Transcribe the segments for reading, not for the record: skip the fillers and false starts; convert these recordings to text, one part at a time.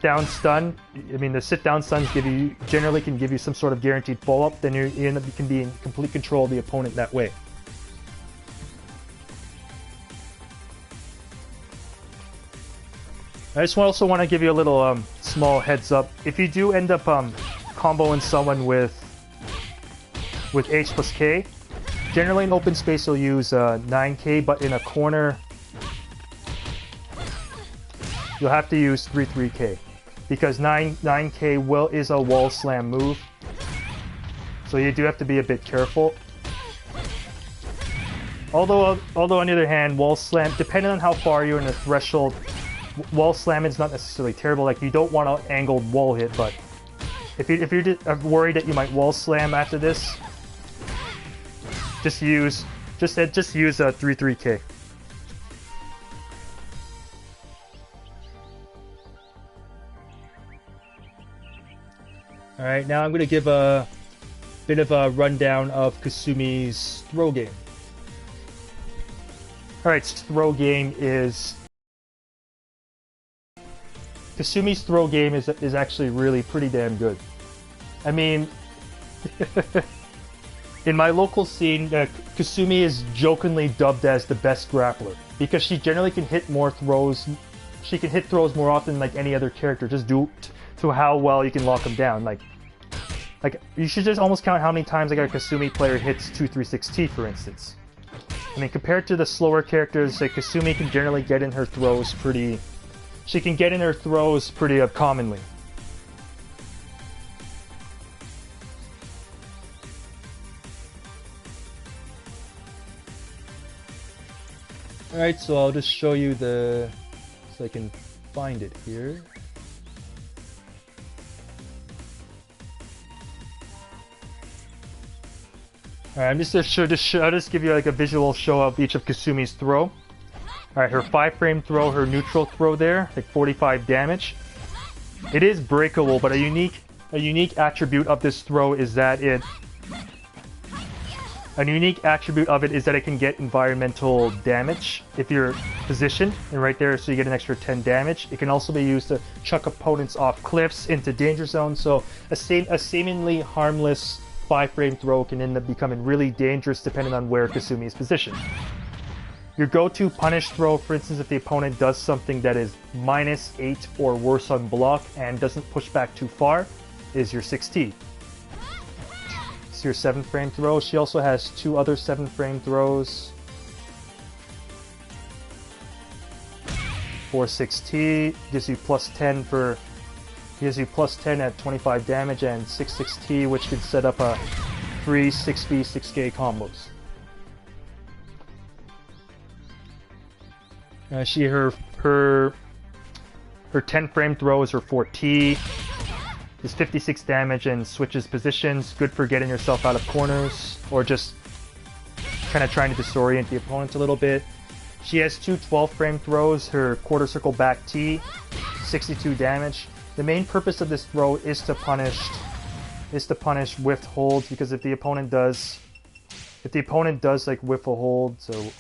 down stun, I mean the sit down stuns generally can give you some sort of guaranteed follow-up, then you can be in complete control of the opponent that way. I just also want to give you a little small heads up. If you do end up comboing someone with H+K, generally in open space you'll use 9K, but in a corner you'll have to use 3-3K because 9K is a wall slam move, so you do have to be a bit careful. Although on the other hand, wall slam, depending on how far you're in the threshold, wall slam is not necessarily terrible. Like, you don't want an angled wall hit, but if you're worried that you might wall slam after this, just use a 3-3K. All right, now I'm going to give a bit of a rundown of Kasumi's throw game. All right, throw game is... Kasumi's throw game is actually really pretty damn good. I mean, in my local scene, Kasumi is jokingly dubbed as the best grappler because she generally can hit more throws. She can hit throws more often than like any other character, just due to how well you can lock them down. Like you should just almost count how many times like a Kasumi player hits 236T, for instance. I mean, compared to the slower characters, like Kasumi can generally get in her throws pretty. She can get in her throws pretty commonly. Alright, so I'll just show you so I can find it here. Alright, I'm just going to I'll just give you like a visual show of each of Kasumi's throw. Alright, her 5-frame throw, her neutral throw there, like 45 damage. It is breakable, but a unique attribute of this throw is that it can get environmental damage if you're positioned, and right there, so you get an extra 10 damage. It can also be used to chuck opponents off cliffs into danger zones, so a seemingly harmless 5-frame throw can end up becoming really dangerous depending on where Kasumi is positioned. Your go-to punish throw, for instance, if the opponent does something that is -8 or worse on block and doesn't push back too far, is your 6T. It's your 7-frame throw. She also has 2 other 7-frame throws. For 6T, gives you +10 at 25 damage, and 6T, which can set up a 3 6B 6K combos. Her 10-frame throw is her 4T. Is 56 damage and switches positions. Good for getting yourself out of corners or just kind of trying to disorient the opponent a little bit. She has 2 12-frame throws. Her quarter circle back T, 62 damage. The main purpose of this throw is to punish whiffed holds, because if the opponent does like whiff a hold, so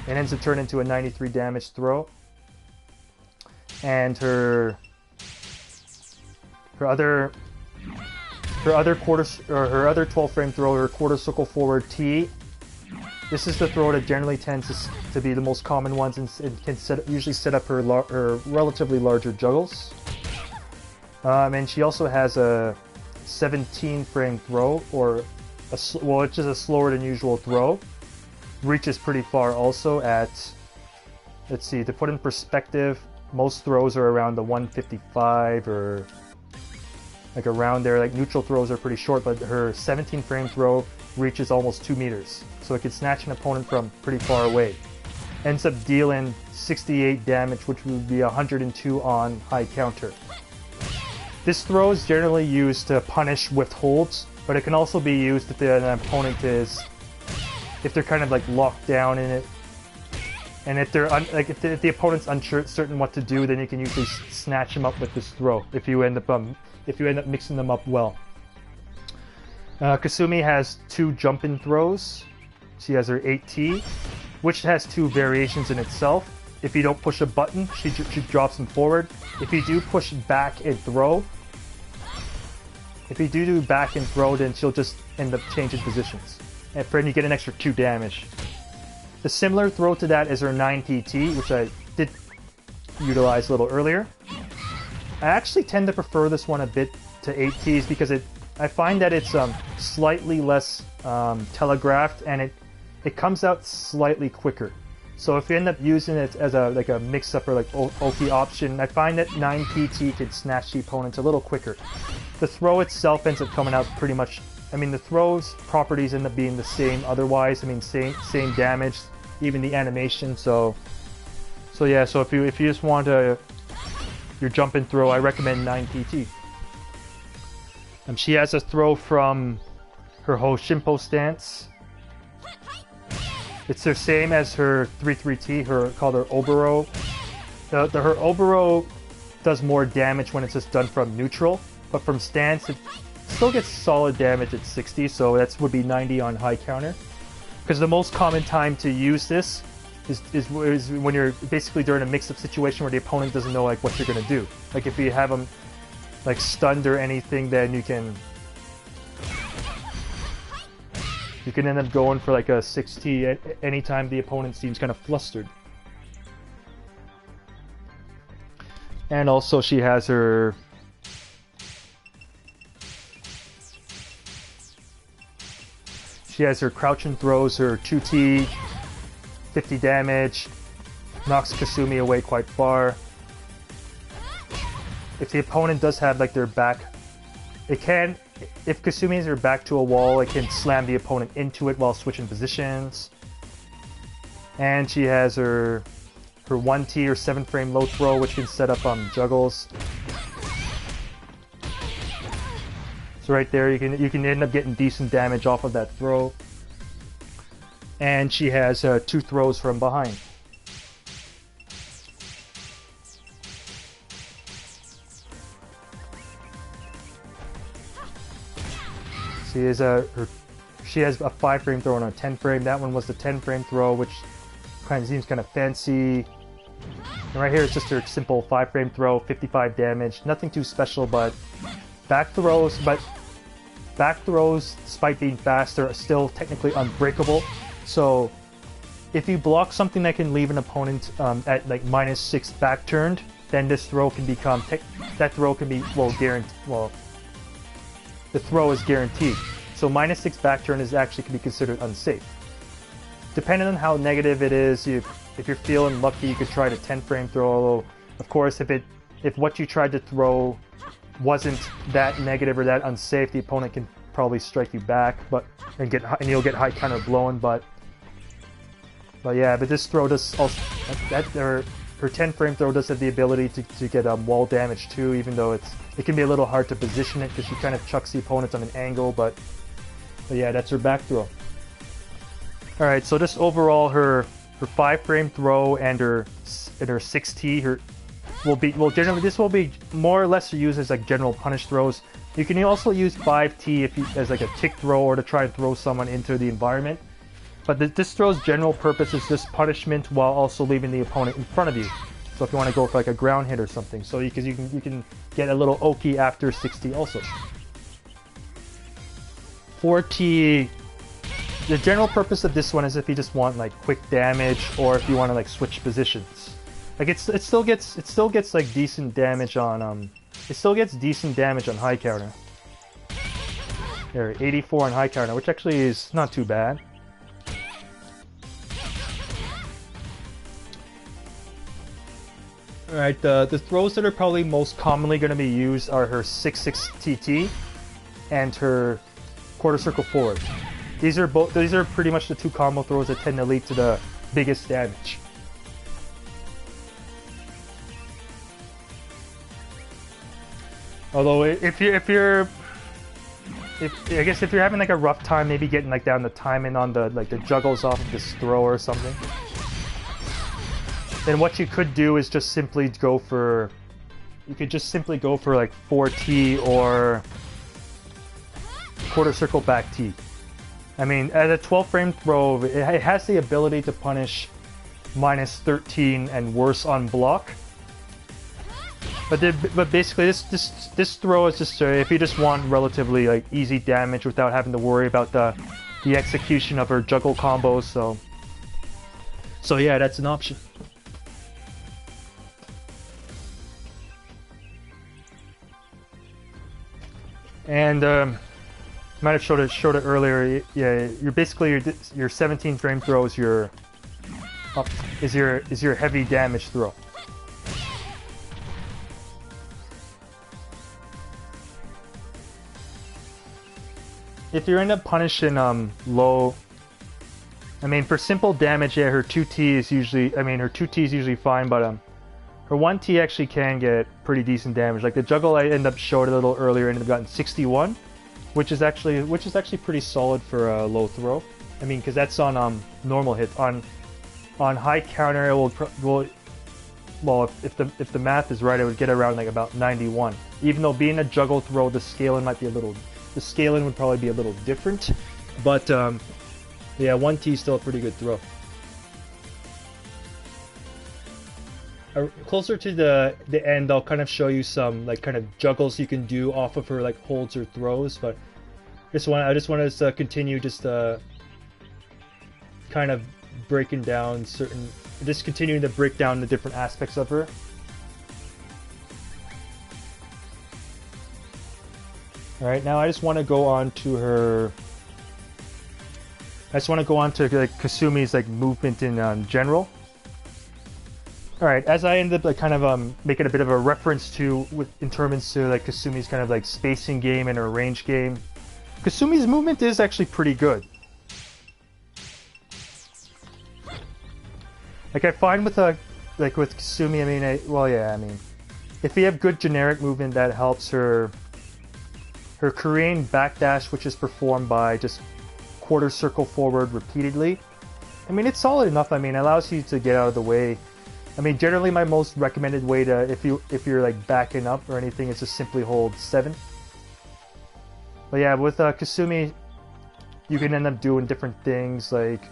it ends up turning into a 93 damage throw. And her other 12-frame throw, her quarter circle forward T. This is the throw that generally tends to be the most common ones, and can usually set up her relatively larger juggles. And she also has a 17-frame throw, which is a slower than usual throw. Reaches pretty far also at, let's see, to put in perspective, most throws are around the 155 or like around there. Like, neutral throws are pretty short, but her 17-frame throw reaches almost 2 meters, so it can snatch an opponent from pretty far away. Ends up dealing 68 damage, which would be 102 on high counter. This throw is generally used to punish whiffed holds, but it can also be used if an opponent if they're kind of like locked down in it, and if the opponent's uncertain what to do, then you can usually snatch them up with this throw if you end up mixing them up well. Kasumi has 2 jump-in throws. She has her 8T, which has 2 variations in itself. if you don't push a button, she drops him forward. If you do push back and throw, then she'll just end up changing positions. And then you get an extra 2 damage. The similar throw to that is her 9 TT, which I did utilize a little earlier. I actually tend to prefer this one a bit to 8 Ts because I find that it's slightly less telegraphed, and it comes out slightly quicker. So if you end up using it as a mix-up or like Oki option, I find that 9 PT can snatch the opponents a little quicker. The throw itself ends up coming out pretty much. I mean, the throw's properties end up being the same otherwise. I mean, same damage, even the animation. So yeah. So if you just want your jump and throw, I recommend 9 PT. She has a throw from her Hoshimpo stance. It's the same as her 3-3T, called her Oboro. Her Oboro does more damage when it's just done from neutral, but from stance it still gets solid damage at 60, so that would be 90 on high counter. Because the most common time to use this is when you're basically during a mix-up situation where the opponent doesn't know like what you're gonna do. Like if you have them like stunned or anything, then you can end up going for like a 6T anytime the opponent seems kind of flustered. And also she has her crouch and throws, her 2T, 50 damage, knocks Kasumi away quite far. If the opponent does have like their back, if Kasumi has her back to a wall, it can slam the opponent into it while switching positions. And she has her 1T or 7 frame low throw, which can set up juggles. So right there, you can end up getting decent damage off of that throw. And she has 2 throws from behind. She has a 5 frame throw and a 10 frame. That one was the 10 frame throw, which kind of seems kind of fancy. And right here it's just her simple 5 frame throw, 55 damage. Nothing too special, but back throws, despite being faster, are still technically unbreakable. So if you block something that can leave an opponent at like -6 back turned, then this throw can become the throw is guaranteed. So -6 back turn is actually can be considered unsafe. Depending on how negative it is, if you're feeling lucky, you could try the 10 frame throw. Although, of course, if what you tried to throw wasn't that negative or that unsafe, the opponent can probably strike you back, and you'll get high counter blown. But yeah, but this throw does also her 10 frame throw does have the ability to get wall damage too, even though it can be a little hard to position it because she kind of chucks the opponent on an angle. But yeah, that's her back throw. All right, so just overall, her 5 frame throw and her 6T generally this will be more or less used as like general punish throws. You can also use 5T as like a tick throw or to try and throw someone into the environment. But this throw's general purpose is just punishment while also leaving the opponent in front of you. So if you want to go for like a ground hit or something, so you can get a little Oki after 6T also. 4T, the general purpose of this one is if you just want like quick damage or if you want to like switch positions. Like it still gets like decent damage on high counter. There, 84 on high counter, which actually is not too bad. Alright, the throws that are probably most commonly going to be used are her 6-6 TT and her quarter circle forward. These are pretty much the 2 combo throws that tend to lead to the biggest damage. Although I guess if you're having like a rough time, maybe getting like down the timing on the juggles off of this throw or something, then what you could do is just simply go for like 4T or quarter circle back T. I mean, at a 12 frame throw, it has the ability to punish minus 13 and worse on block. But basically this throw is just if you just want relatively like easy damage without having to worry about the execution of her juggle combos. So yeah, that's an option. And might have showed it earlier. Yeah, you're basically your 17 frame throw is your heavy damage throw. If you end up punishing low, I mean for simple damage, yeah, her 2T is usually, I mean her 2T is usually fine, but her 1T actually can get pretty decent damage. Like the juggle I ended up showed a little earlier ended up gotten 61, which is actually pretty solid for a low throw. I mean, because that's on normal hit. On high counter, it will well, if the math is right, it would get around like about 91. Even though being a juggle throw, the scaling might be a little. The scaling would probably be a little different, but yeah, 1T is still a pretty good throw. Closer to the end, I'll kind of show you some like kind of juggles you can do off of her like holds or throws, but I just want us to continue just kind of breaking down just continuing to break down the different aspects of her. Alright, now I just want to go on to her. I just want to go on to like Kasumi's like movement in general. Alright, as I ended up like kind of making a bit of a reference to in terms to like Kasumi's kind of like spacing game and her range game, Kasumi's movement is actually pretty good. Like I find with with Kasumi, I mean, I mean, if you have good generic movement, that helps her. Her Korean backdash, which is performed by just quarter circle forward repeatedly. I mean, it's solid enough. I mean, it allows you to get out of the way. I mean, generally my most recommended way to, if you're like backing up or anything, is just simply hold 7. But yeah, with Kasumi, you can end up doing different things. Like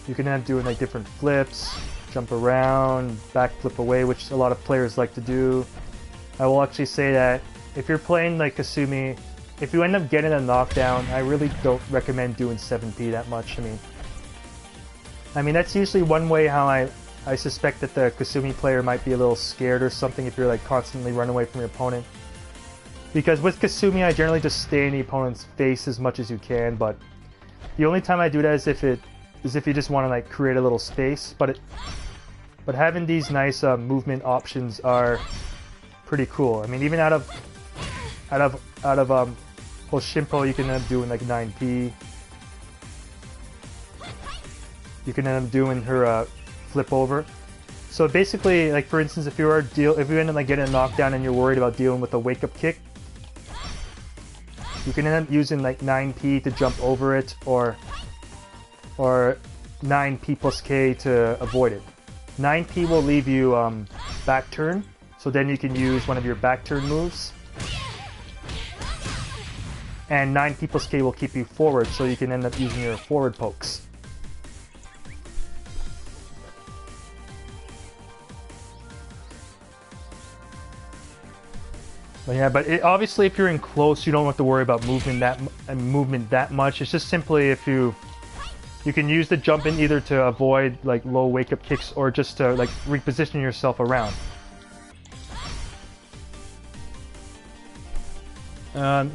you can end up doing like different flips, jump around, back flip away, which a lot of players like to do. I will actually say that if you're playing like Kasumi, if you end up getting a knockdown, I really don't recommend doing 7P that much. I mean that's usually one way how I suspect that the Kasumi player might be a little scared or something if you're like constantly running away from your opponent. Because with Kasumi, I generally just stay in the opponent's face as much as you can, but the only time I do that is if you just want to like create a little space. But having these nice movement options are pretty cool. I mean, even out of Hoshimpo, you can end up doing like 9P. You can end up doing her flip over. So basically, like for instance, if you end up like getting a knockdown and you're worried about dealing with a wake up kick, you can end up using like 9P to jump over it, or 9P plus K to avoid it. 9P will leave you back turn. So then you can use one of your back turn moves. And 9P plus K will keep you forward, so you can end up using your forward pokes. But yeah, obviously if you're in close, you don't have to worry about movement that much. It's just simply if you can use the jump in either to avoid like low wake up kicks or just to like reposition yourself around.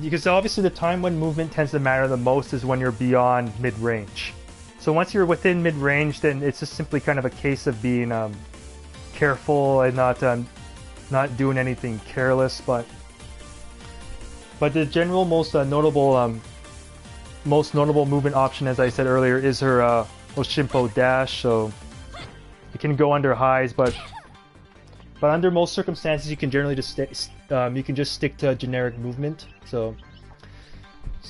Because obviously the time when movement tends to matter the most is when you're beyond mid-range. So once you're within mid-range, then it's just simply kind of a case of being careful and not doing anything careless. But the general most notable movement option, as I said earlier, is her Hoshimpo dash. So it can go under highs, but under most circumstances, you can generally just stick to generic movement. So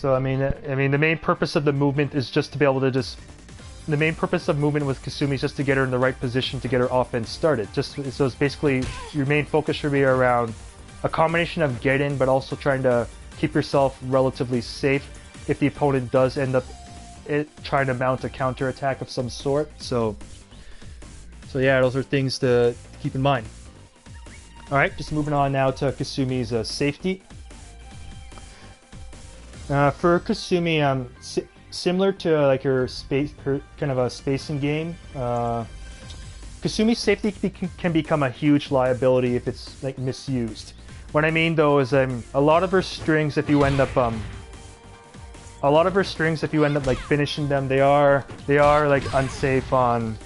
I mean, the main purpose of the movement is just to be able to the main purpose of movement with Kasumi is just to get her in the right position to get her offense started. So it's basically your main focus should be around a combination of get in, but also trying to keep yourself relatively safe if the opponent does end up it trying to mount a counter attack of some sort. So yeah, those are things to keep in mind. All right, just moving on now to Kasumi's safety. For Kasumi, similar to like her kind of a spacing game, Kasumi's safety can become a huge liability if it's like misused. What I mean though is a lot of her strings, if you end up like finishing them, they are like unsafe on.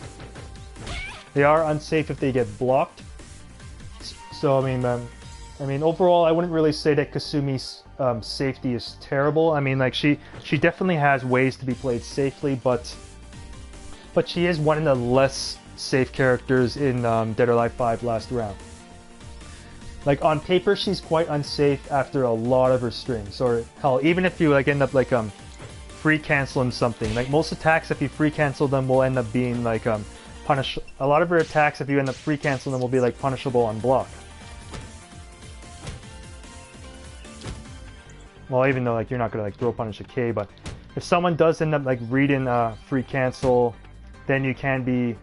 They are unsafe if they get blocked. So I mean overall, I wouldn't really say that Kasumi's safety is terrible. I mean, like she definitely has ways to be played safely, but she is one of the less safe characters in Dead or Alive 5 last round. Like on paper, she's quite unsafe after a lot of her strings, or hell, even if you like end up like free canceling something. Like most attacks, if you free cancel them, will end up being like punish. A lot of her attacks, if you end up free canceling them, will be like punishable on block. Well, even though like you're not gonna like throw punish a K, but if someone does end up like reading free cancel, then you can be,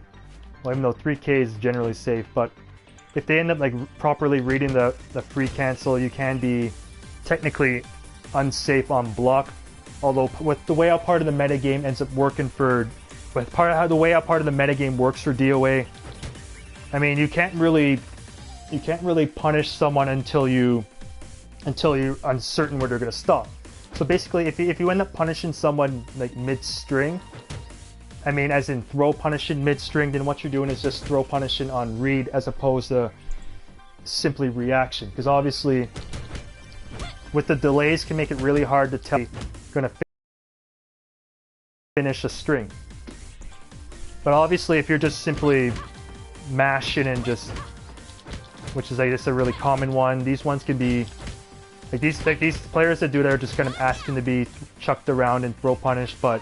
well, even though 3K is generally safe, but if they end up like properly reading the free cancel, you can be technically unsafe on block. Although with the way how part of the metagame ends up working for, the way how part of the metagame works for DOA, I mean you can't really punish someone until you're uncertain where they're gonna stop. So basically, if you end up punishing someone like mid-string, I mean as in throw punishing mid-string, then what you're doing is just throw punishing on read as opposed to simply reaction. Because obviously, with the delays, can make it really hard to tell you're gonna finish a string. But obviously, if you're just simply mashing and just, which is I guess a really common one, these ones can be like these players that do that are just kind of asking to be chucked around and throw punished, but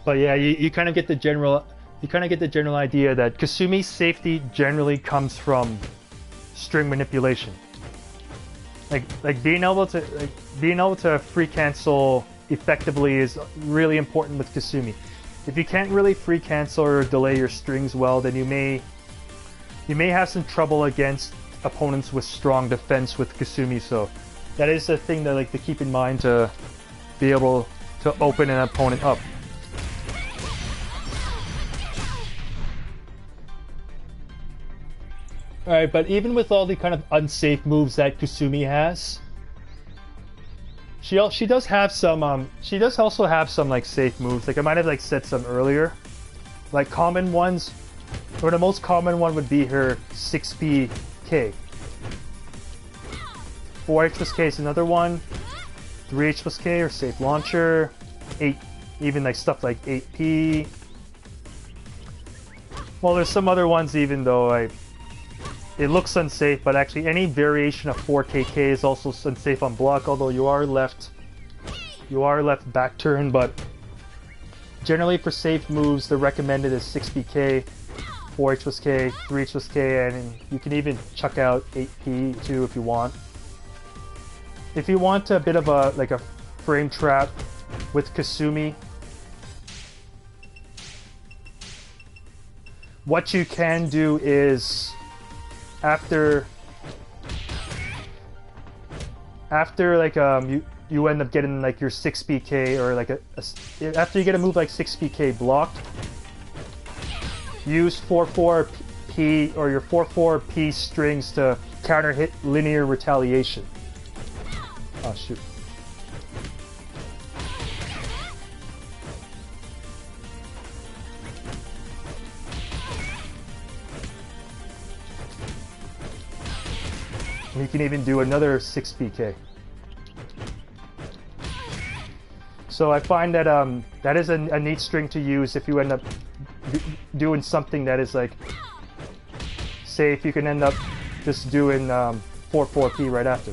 yeah, you kind of get the general idea that Kasumi's safety generally comes from string manipulation. Like being able to free cancel effectively is really important with Kasumi. If you can't really free cancel or delay your strings well, then you may have some trouble against opponents with strong defense with Kasumi. So that is a thing that to keep in mind to be able to open an opponent up. Alright, but even with all the kind of unsafe moves that Kasumi has, she does have some she does also have some like safe moves. Like I might have said some earlier. Like common ones, or the most common one would be her 6P-K. 4H+K is another one. 3H+K or safe launcher. 8, even stuff like 8P. Well, there's some other ones even though it looks unsafe, but actually any variation of 4KK is also unsafe on block, although you are left back turn, but generally for safe moves the recommended is 6PK, 4H+K, 3H+K, and you can even chuck out 8P too if you want. If you want a bit of a frame trap with Kasumi, what you can do is after you end up getting your 6PK or after you get a move like 6PK blocked, use 4/4P or your 4/4P strings to counter hit linear retaliation. Oh shoot. You can even do another 6PK. So I find that that is a neat string to use if you end up doing something that is safe. You can end up just doing 4/4P right after.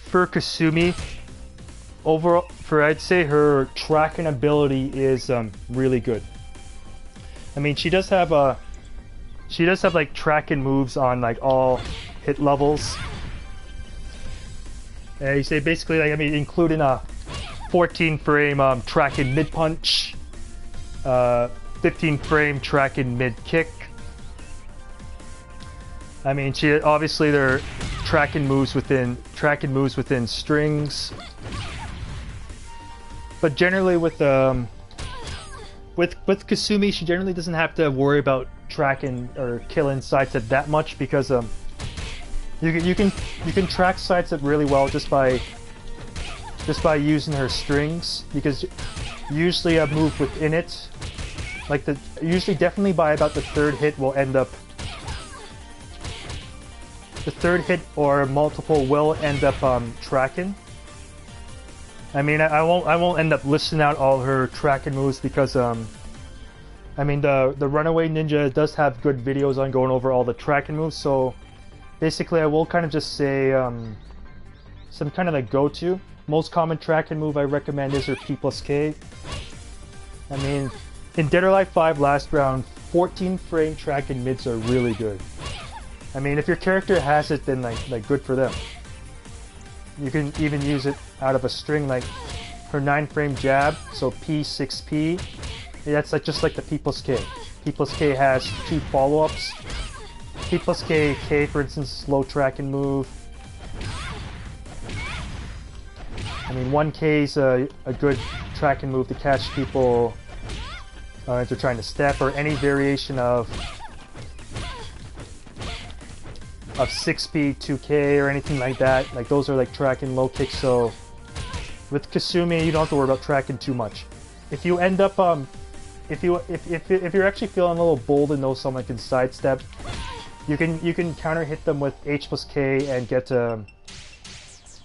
For Kasumi, overall, I'd say her tracking ability is really good. I mean, she does have like tracking moves on like all hit levels. You say basically, like, I mean, including a 14 frame tracking mid punch, 15 frame tracking mid kick. I mean, she obviously they're tracking moves within strings, but generally with Kasumi, she generally doesn't have to worry about tracking or killing sidestep that much because you can track sidestep really well just by using her strings, because usually a move within it, like usually definitely by about the third hit will end up. The third hit or multiple will end up tracking. I mean, I won't end up listing out all her tracking moves because I mean the Runaway Ninja does have good videos on going over all the tracking moves. So basically, I will kind of just say some kind of like go-to. Most common tracking move I recommend is her P+K. I mean, in Dead or Alive 5 last round, 14 frame tracking mids are really good. I mean, if your character has it, then like good for them. You can even use it out of a string, like her 9 frame jab, so P6P. That's like just like the P+K. P+K has 2 follow-ups. P+K K, for instance, slow tracking move. I mean, 1K is a good tracking move to catch people if they're trying to step, or any variation of 6P, 2K, or anything like that. Like those are like tracking low kicks. So with Kasumi, you don't have to worry about tracking too much. If you end up if you're actually feeling a little bold and know someone can sidestep, you can counter hit them with H+K and get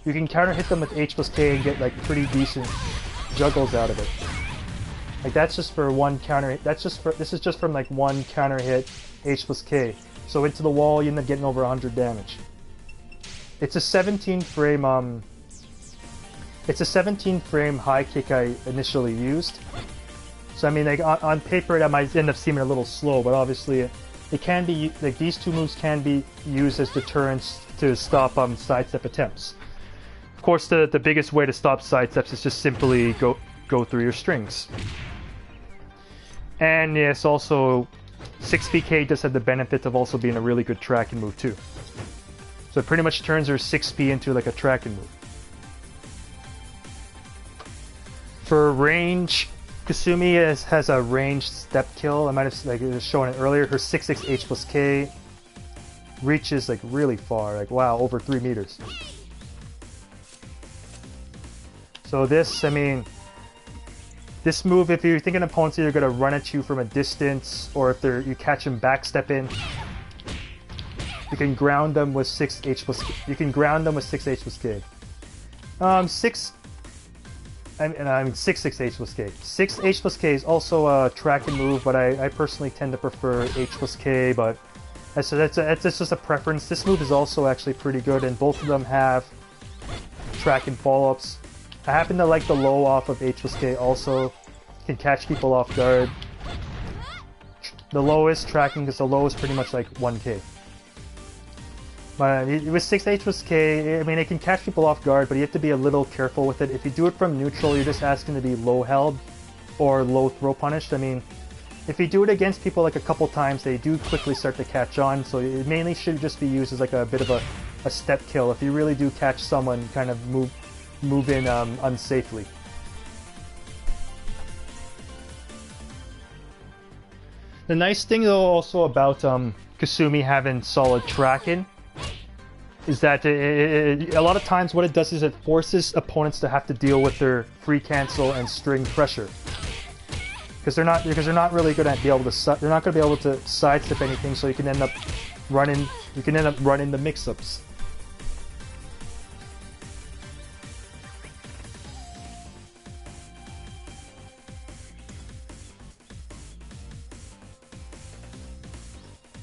you can counter hit them with H+K and get like pretty decent juggles out of it. Like that's just for one counter hit. This is just from like one counter hit H+K. So into the wall, you end up getting over 100 damage. It's a 17 frame high kick I initially used. So I mean, like on paper, that might end up seeming a little slow, but obviously it can be, like these two moves can be used as deterrents to stop sidestep attempts. Of course, the biggest way to stop sidesteps is just simply go through your strings. And yes, also 6PK does have the benefit of also being a really good tracking move too. So it pretty much turns her 6P into like a tracking move. For range, Kasumi has a ranged step kill. I might have like shown it earlier. Her 6X H+K reaches like really far, like wow, over 3 meters. So this, I mean, this move, if you think an opponent's either going to run at you from a distance, or if you catch them backstepping, you can ground them with 6H+K. You can ground them with 6H+K. 6H+K. 6H+K is also a tracking move, but I personally tend to prefer H+K. But that's just a preference. This move is also actually pretty good, and both of them have tracking follow-ups. I happen to like the low off of H+K also. Can catch people off guard. The low is tracking because the low is pretty much like 1K. But with 6H+K, I mean, it can catch people off guard, but you have to be a little careful with it. If you do it from neutral, you're just asking to be low held or low throw punished. I mean, if you do it against people like a couple times, they do quickly start to catch on, so it mainly should just be used as like a bit of a step kill if you really do catch someone kind of move in unsafely. The nice thing though also about Kasumi having solid tracking is that a lot of times what it does is it forces opponents to have to deal with their free cancel and string pressure, because they're not really going to be able to sidestep anything, so you can end up running the mix-ups.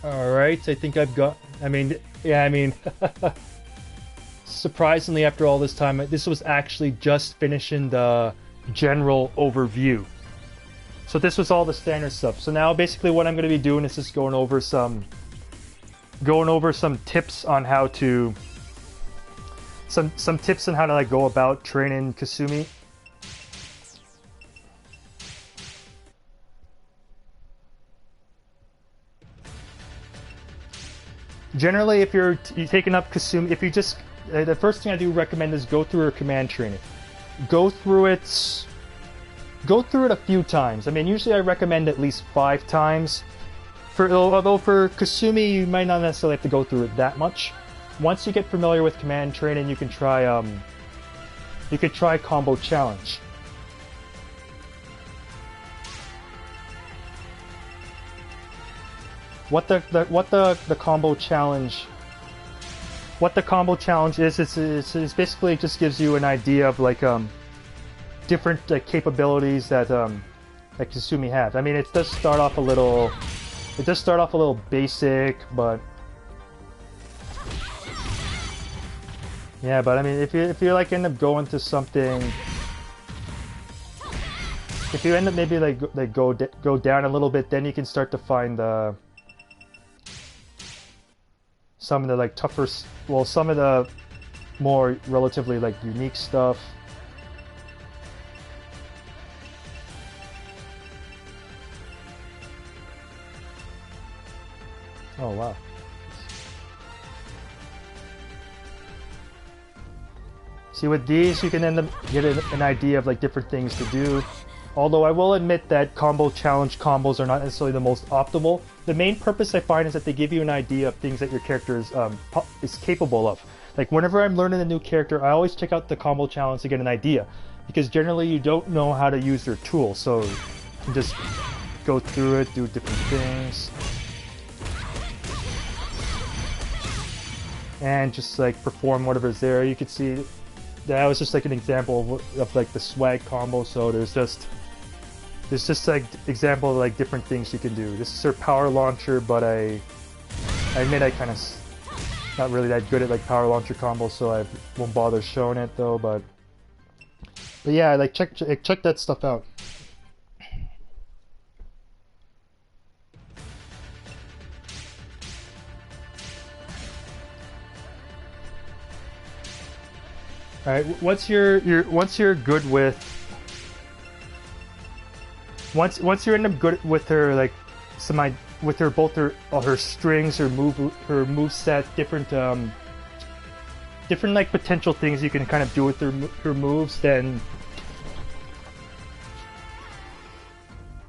Alright, I think I've got... I mean, yeah, I mean... surprisingly, after all this time, this was actually just finishing the general overview. So this was all the standard stuff. So now basically what I'm going to be doing is just going over some tips on how to some tips on how to like go about training Kasumi. Generally, if you're taking up Kasumi, if you just the first thing I do recommend is go through her command training. Go through it a few times. I mean, usually I recommend at least 5 times. Although for Kasumi, you might not necessarily have to go through it that much. Once you get familiar with command training, you can try combo challenge. What the combo challenge is basically just gives you an idea of like different capabilities that Kasumi has. I mean, it does start off a little basic, but yeah, but I mean, if you like end up going to something, if you end up maybe like go down a little bit, then you can start to find some of the like tougher, well, some of the more relatively like unique stuff. Oh wow. See, with these you can end up getting an idea of like different things to do. Although I will admit that combo challenge combos are not necessarily the most optimal. The main purpose I find is that they give you an idea of things that your character is capable of. Like whenever I'm learning a new character, I always check out the combo challenge to get an idea. Because generally you don't know how to use their tools, so you can just go through it, do different things. And just like perform whatever's there. You could see that was just like an example of like the swag combo, so there's just like example of like different things you can do. This is her power launcher, but I admit I kind of not really that good at like power launcher combos, so I won't bother showing it though. But yeah, like check that stuff out. All right, once you're good with once you end up good with her, like with her both her strings, her move set, different like potential things you can kind of do with her moves, then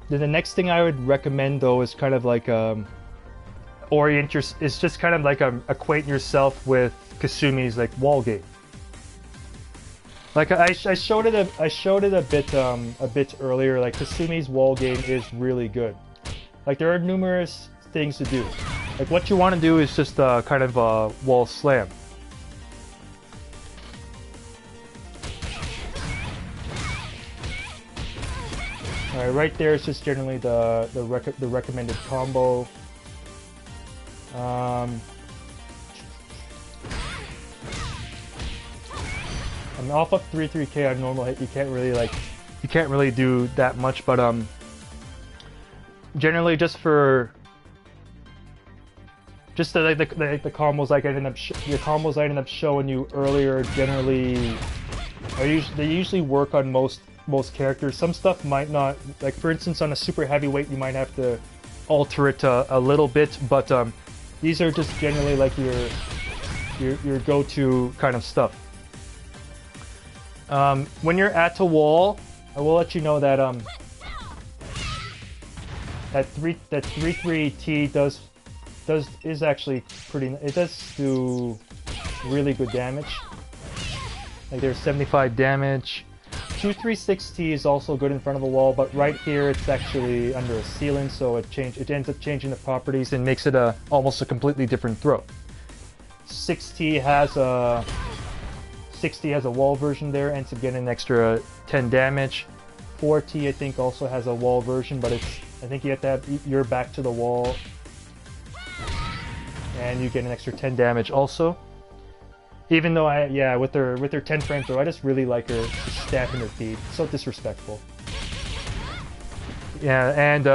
the next thing I would recommend though is kind of like it's just kind of like acquaint yourself with Kasumi's like wall game. Like I showed it a bit earlier. Like Kasumi's wall game is really good. Like there are numerous things to do. Like what you want to do is just kind of a wall slam. All right, right there is just generally the recommended combo. And off of 3-3K on normal hit, you can't really do that much, but generally just the combos I ended up showing you earlier generally they usually work on most characters. Some stuff might not, like for instance on a super heavyweight you might have to alter it a little bit, but these are just generally like your go-to kind of stuff. When you're at a wall, I will let you know that that 3-3T is actually pretty. It does do really good damage. Like there's 75 damage. 2-3-6T is also good in front of a wall, but right here it's actually under a ceiling, so it ends up changing the properties and makes it almost a completely different throw. 6T has a wall version there, ends up getting an extra 10 damage. 4T I think also has a wall version, but I think you have to have your back to the wall, and you get an extra 10 damage also. Even though with her 10 frame throw, I just really like her stamping her feet. So disrespectful. Yeah, and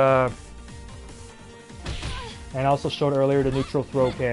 I also showed earlier the neutral throw can.